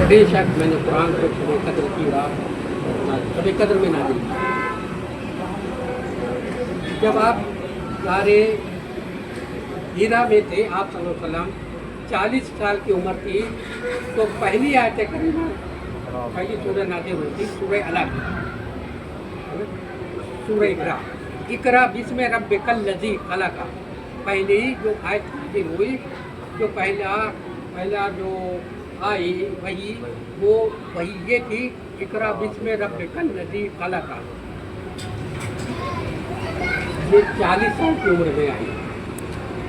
بے شک میں نے قرآن کو شب قدر کی رات شب قدر میں نازل کیا۔ جب آپ سارے ہیرا میں تھے، آپ صلی اللہ علیہ وسلم 40 سال کی عمر تھی، تو پہلی آیت کریمہ پہلی سورہ نازل ہوتی سورہ علق، سورہ اقرا، اقرا بسم ربک الذی خلق۔ پہلی جو آیت نازل ہوئی، جو پہلا جو آئی وہی، وہ وہی یہ تھی، اقرا بسم ربک الذی خلق۔ یہ 40 سال کی عمر میں آئی۔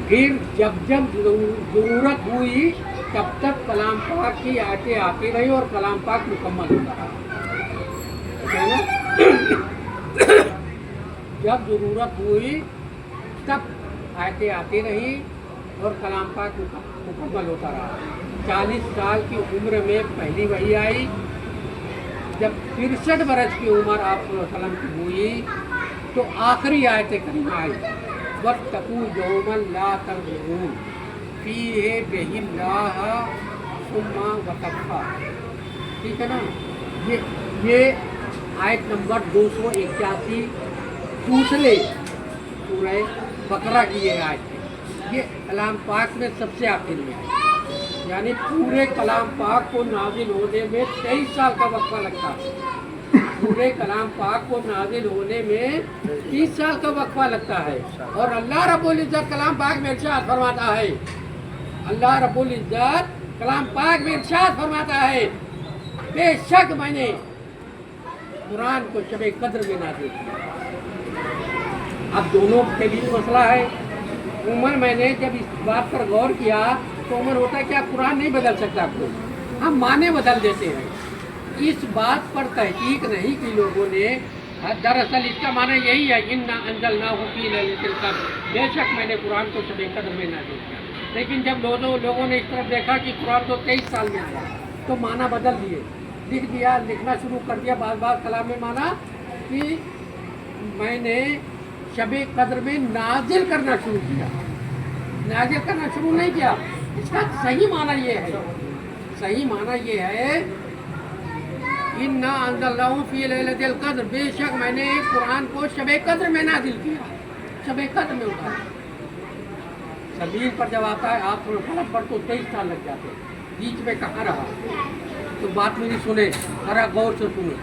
پھر جب ضرورت ہوئی تب تک کلام پاک کی آیتیں آتی رہی اور کلام پاک مکمل ہوتا رہا۔ جب ضرورت ہوئی تب آیتیں آتی رہی اور کلام پاک مکمل ہوتا رہا۔ 40 سال کی عمر میں پہلی وحی آئی۔ جب 63 برس کی عمر آپ صلی اللہ علیہ وسلم کی ہوئی تو آخری آیت کریمہ آئی، وَاتَّقُوا يَوْمًا لَا تَرْجِعُونَ فِيهِ بِهِ اللَّهَ ثُمَّ وَتَوَفَّى۔ ٹھیک ہے نا، یہ آیت نمبر 281 دوسرے سورہ بقرہ کی یہ آیت ہے۔ یہ کلام پاک میں سب سے آخر میں ہے، یعنی پورے کلام پاک کو نازل ہونے میں 23 سال کا وقفہ لگتا ہے۔ پورے کلام پاک کو نازل ہونے میں 30 سال کا وقفہ لگتا ہے، اور اللہ رب العزت کلام پاک میں ارشاد فرماتا ہے، اللہ رب العزت کلام پاک میں ارشاد فرماتا ہے، بے شک میں نے قرآن کو شب قدر میں نازل کیا۔ اب دونوں کے بیچ مسئلہ ہے۔ عمر میں نے جب اس بات پر غور کیا تو عمر ہوتا ہے کیا قرآن نہیں بدل سکتا کوئی، ہم معنی بدل دیتے ہیں۔ اس بات پر تحقیق نہیں کی لوگوں نے، دراصل اس کا معنی یہی ہے، اِنَّا أَنزَلْنَاهُ فِي لَيْلَةِ الْقَدْرِ، بے شک میں نے قرآن کو شب قدر میں نازل کیا۔ لیکن جب لوگوں نے اس طرف دیکھا کہ قرآن تو 23 سال میں آیا تو معنی بدل دیے، لکھنا شروع کر دیا بعض کلام میں معنی کہ میں نے شب قدر میں نازل کرنا شروع کیا، نازل کرنا شروع نہیں کیا۔ اس کا صحیح معنی یہ ہے، صحیح معنی یہ ہے، اِنَّا أَنزَلْنَاهُ فِي لَيْلَةِ الْقَدْرِ، بے شک میں نے قرآن کو شب قدر میں نازل کیا، شب قدر میں اتارا۔ زمین پر جب آتا ہے آپ قلم پر تو 23 سال لگ جاتے ہیں، بیچ میں کہاں رہا؟ تو بات میری سنیں، ذرا غور سے سنیں۔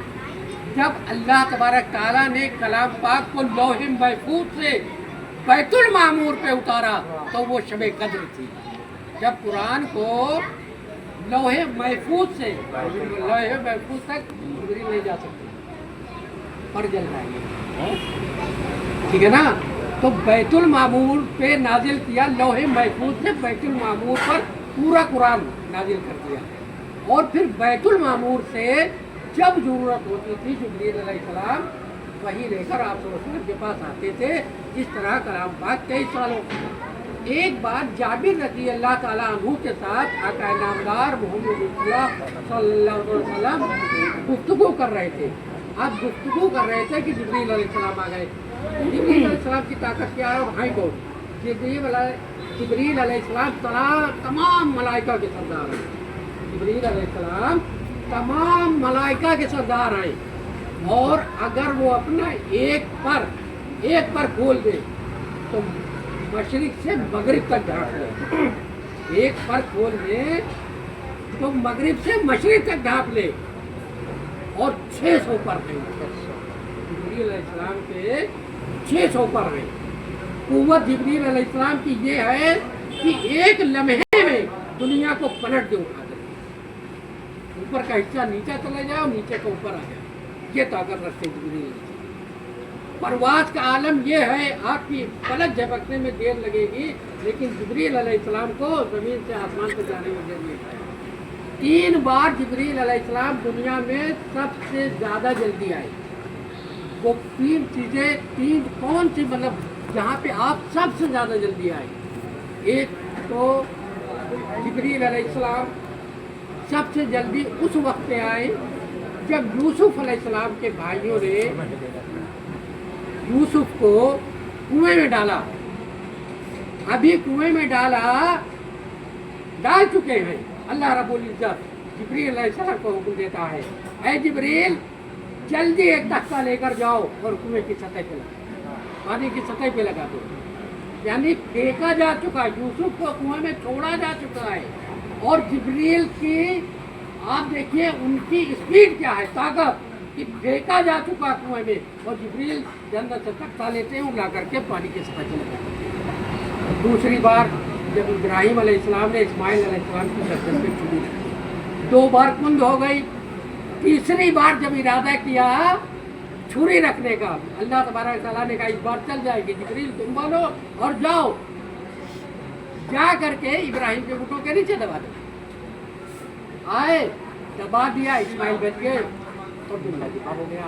جب اللہ تبارک تعالیٰ نے کلام پاک کو لوح محفوظ سے بیت المعمور پہ اتارا تو وہ شب قدر تھی۔ جب قرآن کو لوح محفوظ سے لوح محفوظ تک جبریل نہیں جا سکتے، پر جل جائیں گے، ٹھیک ہے نا؟ تو بیت المعمور پہ نازل کیا، لوح محفوظ سے بیت المعمور پر پورا قرآن نازل کر دیا، اور پھر بیت المعمور سے جب ضرورت ہوتی تھی جبریل علیہ السلام وہی لے کر آپ صلی اللہ علیہ وسلم کے پاس آتے تھے۔ اس طرح کلام پاک 23 سالوں۔ ایک بار جابر رضی اللہ تعالیٰ عنہ کے ساتھ آقا نامدار محمد صلی اللہ علیہ وسلم گفتگو کر رہے تھے۔ آپ گفتگو کر رہے تھے کہ جبریل علیہ السلام آ گئے۔ جبریل علیہ السلام کی طاقت کیا ہے اور بھائی کون؟ جبریل علیہ السلام تمام ملائکہ کے سردار ہیں۔ جبریل علیہ السلام تمام ملائکہ کے سردار ہیں، اور اگر وہ اپنا ایک پر کھول دے تو مشرق سے مغرب تک ڈھانپ لے، ایک پر کھول دے تو مغرب سے مشرق تک ڈھانپ لے، اور 600 پر ہیں۔ جبریل علیہ السلام کے 600 پر ہیں۔ قوت جبریل علیہ السلام کی یہ ہے کہ ایک لمحے میں دنیا کو پلٹ دے، اٹھا دے، اوپر کا حصہ نیچے چلا جائے اور نیچے کا اوپر آ جائے، یہ طاقت رکھتے جبریل علیہ السلام۔ پرواز کا عالم یہ ہے، آپ کی پلک جھپکنے میں دیر لگے گی، لیکن جبریل علیہ السلام کو زمین سے آسمان پہ جانے میں دیر نہیں لگے گی۔ 3 بار جبریل علیہ السلام دنیا میں سب سے زیادہ جلدی آئے۔ وہ 3 چیزیں، 3 کون سی، مطلب جہاں پہ آپ سب سے زیادہ جلدی آئے؟ ایک تو جبریل علیہ السلام سب سے جلدی اس وقت پہ آئے جب یوسف علیہ السلام کے بھائیوں نے یوسف کو کنویں میں ڈالا۔ ابھی کنویں میں ڈال چکے ہیں اللہ رب العزت، जिब्रील अलैहिस्सलाम को हुक्म देता है, ऐ जिब्रील जल्दी एक तख्ता लेकर जाओ और कुएं की सतह पे लगा, पानी की सतह पे लगा दो। यानी फेंका जा चुका है, यूसुफ को कुएं में छोड़ा जा चुका है। और जिब्रील की आप देखिए उनकी स्पीड क्या है, ताकत, कि फेंका जा चुका कुएं में और जिब्रील जन्नत से तख्ता लेते हैं, ला करके पानी के सतह पे लगा देते हैं। दूसरी बार जब इब्राहिम अलैहिस्सलाम ने इस्माइल अलैहिस्सलाम की गर्दन पे छुरी रखी, 2 बार कुंद हो गई। तीसरी बार जब इरादा किया छुरी रखने का, अल्लाह तबारक तआला ने कहा इस बार चल जाएगी, जिब्रील तुम बोलो और जाओ, जा करके इब्राहिम के घुटनों के नीचे दबा दो। आए, दबा दिया, इस्माइल बच गए और दुनिया दिफा हो गया।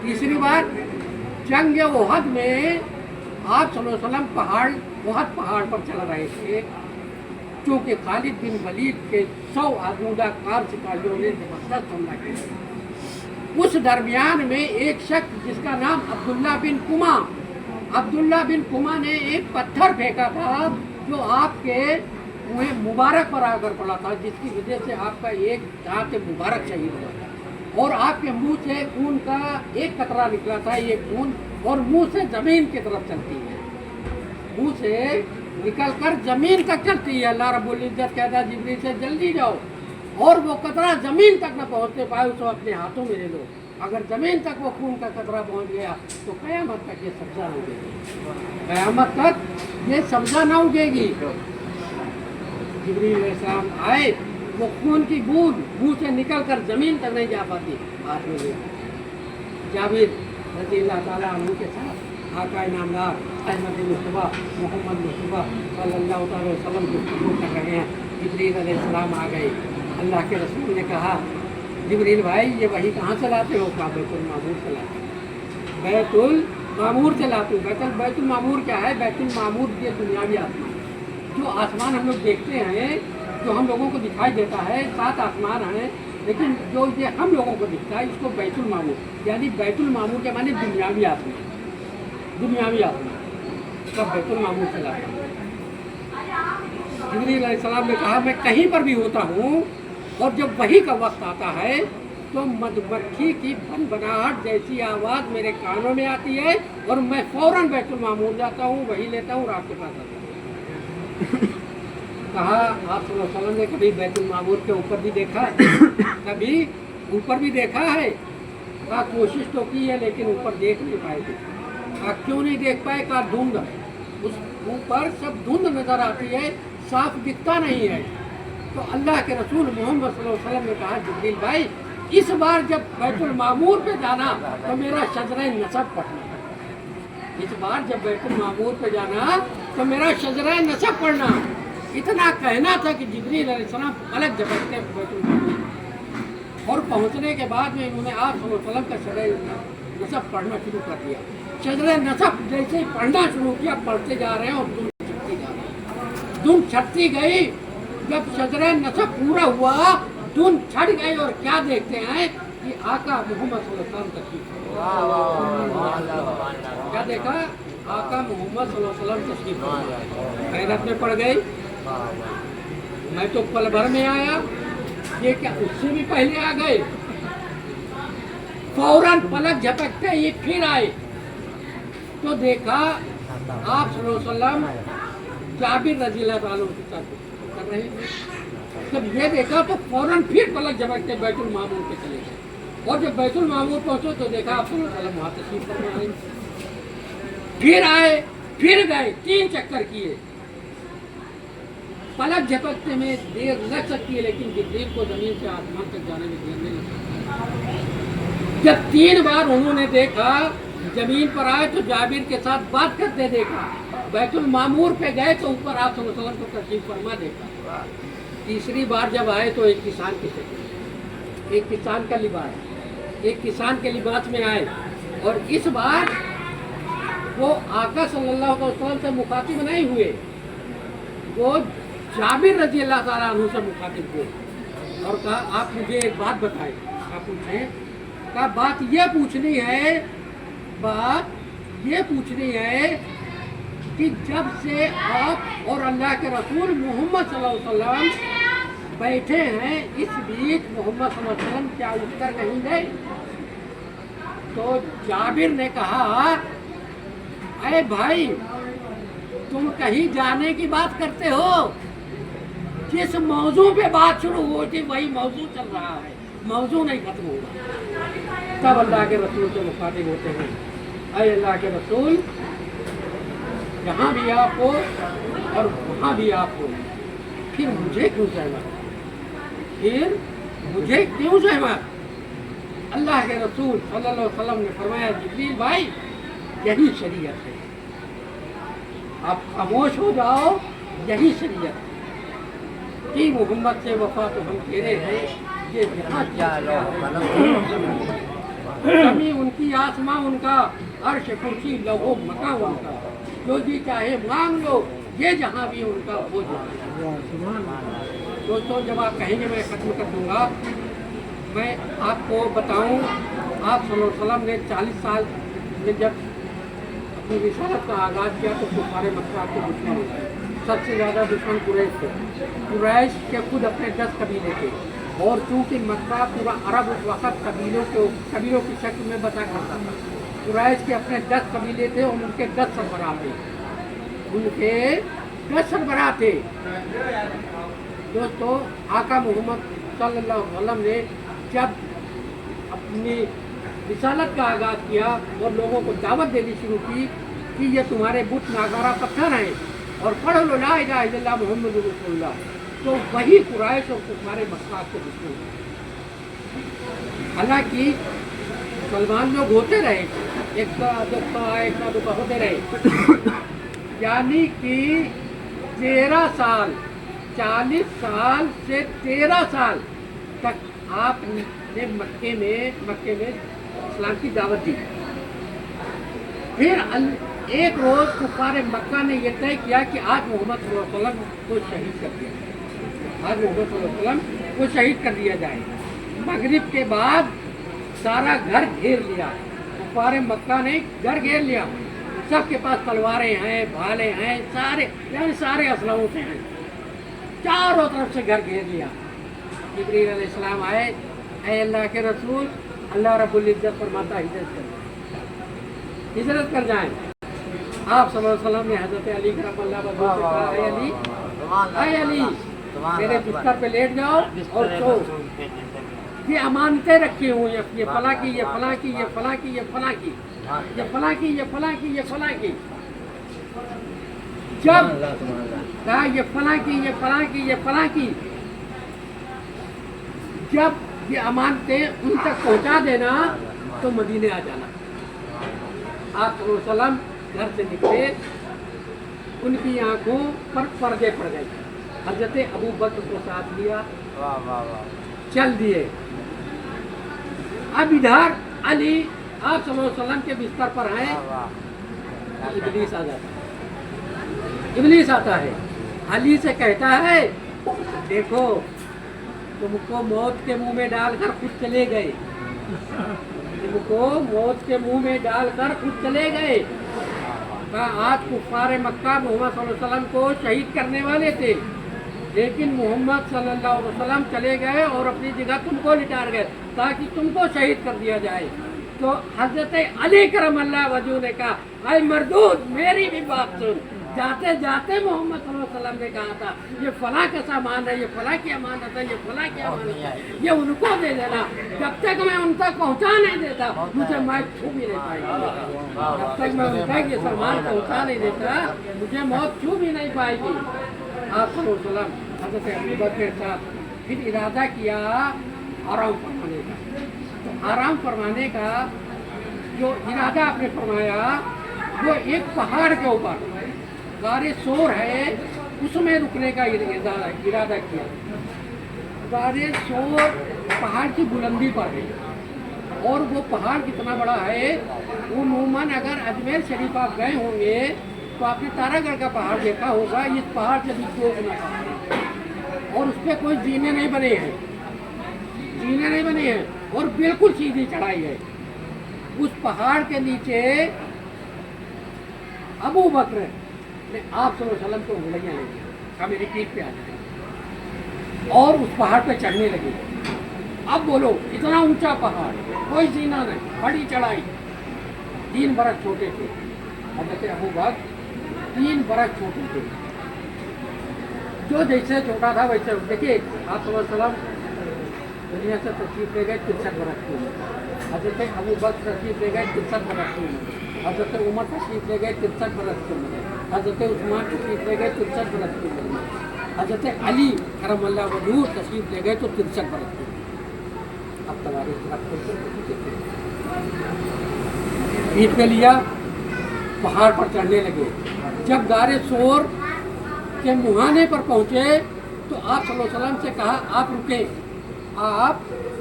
तीसरी बार जंग ओहद में आप सल्लल्लाहु अलैहि वसल्लम ओहद पहाड़ पर चल रहे थे, क्योंकि खालिद बिन वलीद के 100 आजमूदा कार सिपाहियों ने जबरदस्त हमला किया। उस दरमियान में एक शख्स जिसका नाम अब्दुल्ला बिन कुमा ने एक पत्थर फेंका था जो आपके मुंह मुबारक पर आकर पड़ा था, जिसकी वजह से आपका एक दांत मुबारक शहीद हुआ था और आपके मुंह से खून का एक कतरा निकला था। ये खून और मुंह से जमीन की तरफ चलती है, मुंह से निकल कर जमीन तक चलती है। अल्लाह रब्बुल इज्जत कहता है जिब्रील से जल्दी जाओ और वो कतरा जमीन तक न पहुंचने पाए उसको अपने हाथों में ले लो। अगर जमीन तक वो खून का कतरा पहुंच गया तो क़यामत तक ये सब्जा न उगेगी, क़यामत तक ये सब्जा न उगेगी। जिब्रील अलैहिस्सलाम आए, वो खून की बूंद मुंह से निकल कर जमीन तक नहीं जा पाती, हाथ में ले। जाबिर रज़ियल्लाहु ताला अन्हु के साथ आका इनामदार अहमद मुस्तफ़ा मोहम्मद मुस्तफ़ा सल्लल्लाहु अलैहि वसल्लम गुफ्तगू कर रहे हैं। जिब्रील अलैहिस्सलाम आ गए। अल्लाह के रसूल ने कहा, जिब्रील भाई ये वही कहाँ से लाते हो? कहा बैतुल मामूर से लाते हो। बैतुल मामूर से लाते हो। बैतुल मामूर क्या है? बैतुल मामूर ये दुनियावी आसमान, जो आसमान हम लोग देखते हैं, जो हम लोगों को दिखाई देता है, 7 आसमान हैं, लेकिन जो ये हम लोगों को दिखता है इसको बैतुल मामूर, यानी बैतुल मामूर के माने दुनियावी आसमान, दुनियावी आसमान सब बैतुल मामूर से लाते हैं। जिब्रील अलैहिस्सलाम ने कहा मैं कहीं पर भी होता हूँ और जब वही का वक्त आता है तो मधुमक्खी की भनभनाहट जैसी आवाज़ मेरे कानों में आती है और मैं फौरन बैतुल मामूर जाता हूँ, वही लेता हूँ और आपके पास आता हूँ। कहा आप सल्लल्लाहु अलैहि वसल्लम ने कभी बैतुल मामूर के ऊपर भी देखा है? कभी ऊपर भी देखा है? कहा कोशिश तो की है लेकिन ऊपर देख नहीं पाए थे। कहा क्यों नहीं देख पाए? कहा धुंध, उस ऊपर सब धुंध नजर आती है, साफ दिखता नहीं है। तो अल्लाह के रसूल मोहम्मद सल्लल्लाहु अलैहि वसल्लम ने कहा जिब्रील भाई इस बार जब बैतुल मामूर पे जाना तो मेरा शजरा नसब पढ़ना। इस बार जब बैतुल मामूर पे जाना तो मेरा शजरा नसब पढ़ना। इतना कहना था कि जिब्रील अलैहिस्सलाम अलग झपकते बैतुल मामूर और पहुंचने के बाद में इन्होंने आप सल्लल्लाहु अलैहि वसल्लम का शजरा नसब पढ़ना शुरू कर दिया। शजरा नसब जैसे ही पढ़ना शुरू किया, पढ़ते जा रहे हैं और धुन छटती जा रही है, धुन छटती गई। जब शजरा नसब पूरा हुआ, धुन छट गई और क्या देखते हैं कि आका मोहम्मद सल्लल्लाहु अलैहि वसल्लम क्या देखा? आका मोहम्मद सल्लल्लाहु अलैहि वसल्लम तशरीफ हैरत में पड़ गई। मैं तो पल भर में आया, ये क्या उससे भी पहले आ गए? फौरन पलक झपकते ये फिर आए तो देखा आप सल्लल्लाहु अलैहि वसल्लम जाबिर रज़ियल्लाहु ताला के साथ कर रहे हैं। जब ये देखा तो फौरन फिर पलक झपकते बैतुल मामूर पे चले गए और जब बैतुल मामूर पहुंचे तो देखा आप सल्लल्लाहु अलैहि वसल्लम वहाँ तशरीफ फरमा रहे। फिर आए, फिर गए, 3 चक्कर किए। पलक झपकते में देर लग सकती है लेकिन जिब्रील को जमीन से आसमान तक जाने में देर नहीं लगती। जब 3 बार उन्होंने देखा, जमीन पर आए तो जाबिर के साथ बात करते देखा। बैतुल मामूर पे गए तो ऊपर आप सल्लल्लाहु अलैहि वसल्लम को तशरीफ फरमा देखा। तीसरी बार जब आए तो एक किसान की शक्ल, एक किसान का लिबास, एक किसान के लिबास में आए और इस बार वो आका सल्लल्लाहु अलैहि वसल्लम से मुखातिब नहीं हुए, वो जाबिर रज़ियल्लाहु ताला अन्हु से मुखातिब हुए और कहा आप मुझे एक बात बताएं। आप पूछें? कहा बात ये पूछनी है, बात ये पूछनी है कि जब से आप और अल्लाह के रसूल मोहम्मद सल्लल्लाहु अलैहि वसल्लम बैठे हैं, इस बीच मोहम्मद सल्लल्लाहु अलैहि वसल्लम क्या उठकर कहीं गए? तो जाबिर ने कहा, अरे भाई तुम कहीं जाने की बात करते हो, जिस मौजू पे बात शुरू हुई थी वही मौजू चल रहा है, मौजू नहीं खत्म होगा। तब अल्लाह के रसूल से मुखातिब होते हैं, अरे अल्लाह के रसूल, यहाँ भी आप हो और वहाँ भी आप हो, फिर मुझे क्यों सहमत? फिर मुझे क्यों सहमत? अल्लाह के रसूल सल्लल्लाहु अलैहि वसल्लम ने फरमाया, जिब्रील भाई यही शरीयत है, आप खामोश हो जाओ, यही शरीयत है कि मोहम्मद से वफा तो हम कह रहे हैं, ये जहाँ जमी उनकी, आसमां उनका, अर्श कुर्सी लौह मका उनका, जो जी चाहे मांग लो, ये जहाँ भी उनका हो जाए। दोस्तों जब आप कहेंगे मैं खत्म कर दूंगा, मैं आपको बताऊं, आप सल्लल्लाहु अलैहि वसल्लम ने 40 साल में जब अपनी रिसालत का आगाज़ किया तो कुफारे मक्का के दुश्मन होते, सबसे ज़्यादा दुश्मन कुरैश थे। कुरैश के खुद अपने 10 कबीले थे, और चूँकि मक्का पूरा अरब उस वक़्त कबीलों की शक्ल में बसा करता था। कुरैश के अपने 10 कबीले थे और उनके 10 सरबराह थे, उनके 10 सरबराह थे। दोस्तों आका मोहम्मद सल्लल्लाहु अलैहि वसल्लम ने जब अपनी रिसालत का आगाज़ किया और लोगों को दावत देनी शुरू की कि ये तुम्हारे बुत नागारा पत्थर हैं और पढ़ लो ला इलाहा इल्लल्लाह मुहम्मदुर रसूलुल्लाह, तो वही कुरैश और कुफारे मक्का के दुश्मन। हालांकि मुसलमान लोग होते रहे, एक का दुका होते रहे, यानी कि 13 साल, 40 साल से 13 साल तक आपने मक्के में इस्लाम की दावत दी। फिर एक रोज कुफारे मक्का ने यह तय किया कि आज मोहम्मद सल्लल्लाहु अलैहि वसल्लम को शहीद कर दिया, आज मोहम्मद सल्लल्लाहु अलैहि वसल्लम को शहीद कर दिया जाए। मगरिब के बाद सारा घर घेर लिया, कुफारे मक्का ने घर घेर लिया, सबके पास तलवारें हैं, भाले हैं, सारे असलहों से हैं, चारों तरफ से घर घेर लिया। जिब्रील अलैहिस्सलाम आए, ऐ अल्लाह के रसूल, अल्लाह रब्बुल इज्जत फरमाता हिजरत कर जाएं। आप सल्लल्लाहु अलैहि वसल्लम ने हज़रत अली करमल्लाहु वजहहू से कहा, ऐ अली मेरे बिस्तर पे लेट जाओ और सो, ये अमानतें रखी हुई हैं, ये फला की, ये फला की, ये फला की, ये फला की, ये फला की, ये फला की, ये फला की। जब कहा ये फला की, ये फला की, ये फला की, जब ये अमानतें उन तक पहुंचा देना तो मदीने आ जाना। आप सल्लल्लाहु अलैहि वसल्लम घर से निकले, उनकी आंखों पर पर्दे पड़ गए, हजरत अबू बकर को साथ लिया, चल दिए। अब इधर अली आप सल्लल्लाहु अलैहि वसल्लम के बिस्तर पर हैं, इब्लीस आ जाता है, इब्लीस आता है, अली से कहता है, देखो तुमको मौत के मुंह में डालकर खुद चले गए, तुमको मौत के मुंह में डालकर खुद चले गए। आज कुफारे मक्का मोहम्मद सल्लल्लाहु अलैहि वसल्लम को शहीद करने वाले थे, लेकिन मोहम्मद सल्लल्लाहु अलैहि वसल्लम चले गए और अपनी जगह तुमको लिटा गए ताकि तुमको शहीद कर दिया जाए। तो हजरत अली करमल्लाहु वजहहू ने कहा, अरे मरदूद मेरी भी बात सुन। जाते जाते मोहम्मद सल्लल्लाहु अलैहि वसल्लम ने कहा था, ये फला का सामान है, ये फला की अमानत है, ये फला की अमानत है, ये उनको दे देना। जब तक मैं उन तक पहुँचा नहीं देता मुझे मौत छू भी नहीं पाएगी, जब तक मैं उन तक ये सामान पहुँचा नहीं देता मुझे मौत छू भी नहीं पाएगी। आप सल्लल्लाहु अलैहि वसल्लम हज़रत अबू बकर के साथ फिर इरादा किया आराम फरमाने का। तो आराम फरमाने का जो इरादा आपने फरमाया वो एक पहाड़ के ऊपर गारे शोर है उसमें रुकने का इरादा किया। गारे शोर पहाड़ की बुलंदी पर है और वो पहाड़ कितना बड़ा है, वो उमूमन अगर अजमेर शरीफ आप गए होंगे तो आपने तारागढ़ का पहाड़ देखा होगा, इस पहाड़ से भी 2 गुना पहाड़ है और उस पर कोई जीने नहीं बने हैं, जीने नहीं बने हैं और बिल्कुल सीधी चढ़ाई है। उस पहाड़ के नीचे अबू बकर ने आप सल्लल्लाहु अलैहि वसल्लम को उंगलियां ले ली, मेरी पीठ पे आ जाए। और उस पहाड़ पे चढ़ने लगे। अब बोलो, इतना ऊंचा पहाड़, कोई जीना नहीं, बड़ी चढ़ाई। 3 बरस छोटे थे हज़रत अबू बकर, 3 बरस छोटे थे। जो जैसे छोटा था वैसे, देखिए आप सल्लम दुनिया से तशरीफ ले गए 63 बरस की उम्र। हज़रत अबू बकर तशरीफ ले गए 63 बरस की उम्र। हज़रत उमर तशरीफ ले गए 63 बरस की उम्र। हज़रत उस्मान तशरीफ ले गए 63 बरस की उम्र। हज़रत अली करमल्लाह वजहू तशरीफ ले गए तो 63 बरस की। अब तुम्हारे पीठ पे लिया, पहाड़ पर चढ़ने लगे। जब गारे सोर के मुहाने पर पहुंचे तो आप सल्लल्लाहु अलैहि वसल्लम से कहा, आप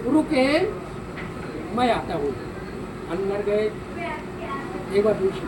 रुके, मैं आता हूँ। अंदर गए, एक बार दूसरी